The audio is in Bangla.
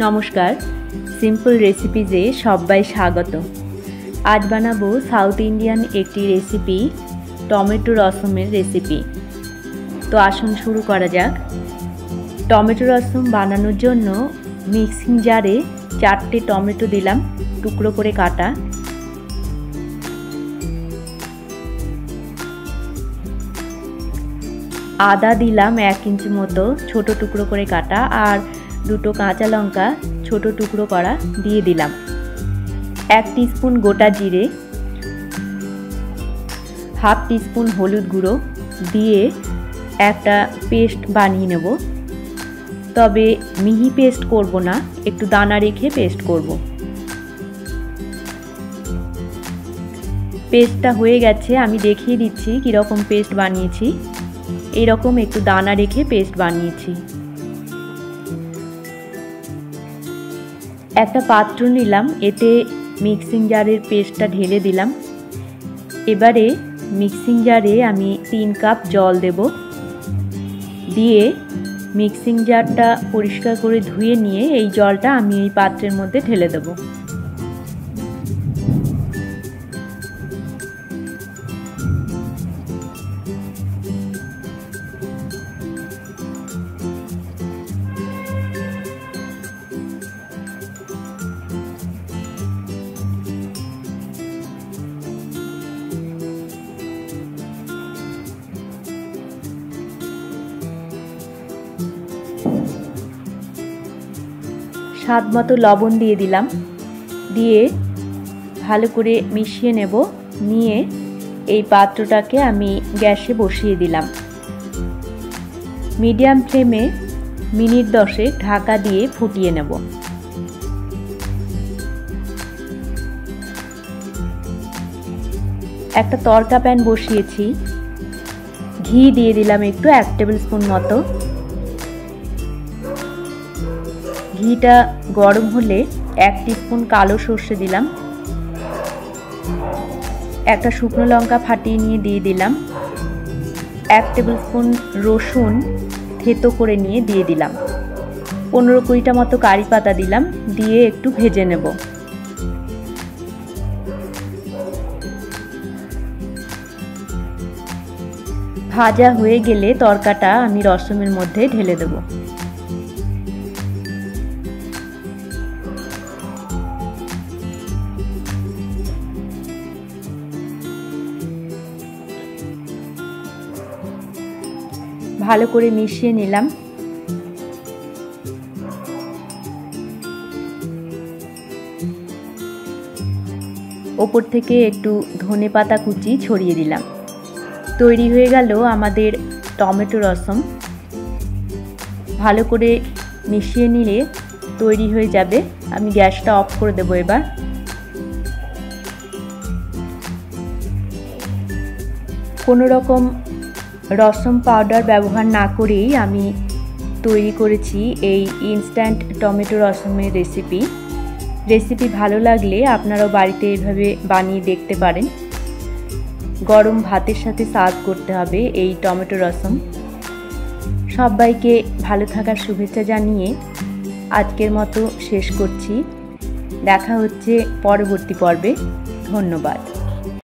নমস্কার, সিম্পল রেসিপিজে সবাই স্বাগত। আজ বানাবো সাউথ ইন্ডিয়ান একটি রেসিপি, টমেটো রসমের রেসিপি। তো আসুন শুরু করা যাক। টমেটো রসম বানানোর জন্য মিক্সিং জারে 4টে টমেটো দিলাম টুকরো করে কাটা। আদা দিলাম 1 ইঞ্চি মতো ছোট টুকরো করে কাটা, আর 2টো কাঁচা লঙ্কা ছোট টুকরো করা দিয়ে দিলাম। 1 টিস্পুন গোটা জিরে, হাফ টিস্পুন হলুদ গুঁড়ো দিয়ে একটা পেস্ট বানিয়ে নেব। তবে মিহি পেস্ট করব না, একটু দানা রেখে পেস্ট করব। পেস্টটা হয়ে গেছে, আমি দেখিয়ে দিচ্ছি কীরকম পেস্ট বানিয়েছি। এইরকম একটু দানা রেখে পেস্ট বানিয়েছি। একটা পাত্র নিলাম, এতে মিক্সিং জারের পেস্টটা ঢেলে দিলাম। এবারে মিক্সিং জারে আমি 3 কাপ জল দেব। দিয়ে মিক্সিং জারটা পরিষ্কার করে ধুয়ে নিয়ে এই জলটা আমি এই পাত্রের মধ্যে ঢেলে দেব। স্বাদ মতো লবণ দিয়ে দিলাম। দিয়ে ভালো করে মিশিয়ে নেব। নিয়ে এই পাত্রটাকে আমি গ্যাসে বসিয়ে দিলাম। মিডিয়াম ফ্লেমে মিনিট 10 ঢাকা দিয়ে ফুটিয়ে নেব। একটা তড়কা প্যান বসিয়েছি, ঘি দিয়ে দিলাম একটু, 1 টেবিল স্পুন মতো। ঘিটা গরম হলে 1 টিস্পুন কালো সর্ষে দিলাম। একটা শুকনো লঙ্কা ফাটিয়ে নিয়ে দিয়ে দিলাম। 1 টেবিল স্পুন রসুন থেতো করে নিয়ে দিয়ে দিলাম। 15-20টা মতো কারি পাতা দিলাম, দিয়ে একটু ভেজে নেব। ভাজা হয়ে গেলে তরকাটা আমি রসমের মধ্যে ঢেলে দেব। ভালো করে মিশিয়ে নিলাম। ওপর থেকে একটু ধনেপাতা কুচি ছড়িয়ে দিলাম। তৈরি হয়ে গেল আমাদের টমেটো রসম। ভালো করে মিশিয়ে নিলে তৈরি হয়ে যাবে। আমি গ্যাসটা অফ করে দেব এবার। কোনো রকম রসম পাউডার ব্যবহার না করেই আমি তৈরি করেছি এই ইনস্ট্যান্ট টমেটো রসমের রেসিপি ভালো লাগলে আপনারাও বাড়িতে এভাবে বানিয়ে দেখতে পারেন। গরম ভাতের সাথে সার্ভ করতে হবে এই টমেটো রসম। সবাইকে ভালো থাকার শুভেচ্ছা জানিয়ে আজকের মতো শেষ করছি। দেখা হচ্ছে পরবর্তী পর্বে। ধন্যবাদ।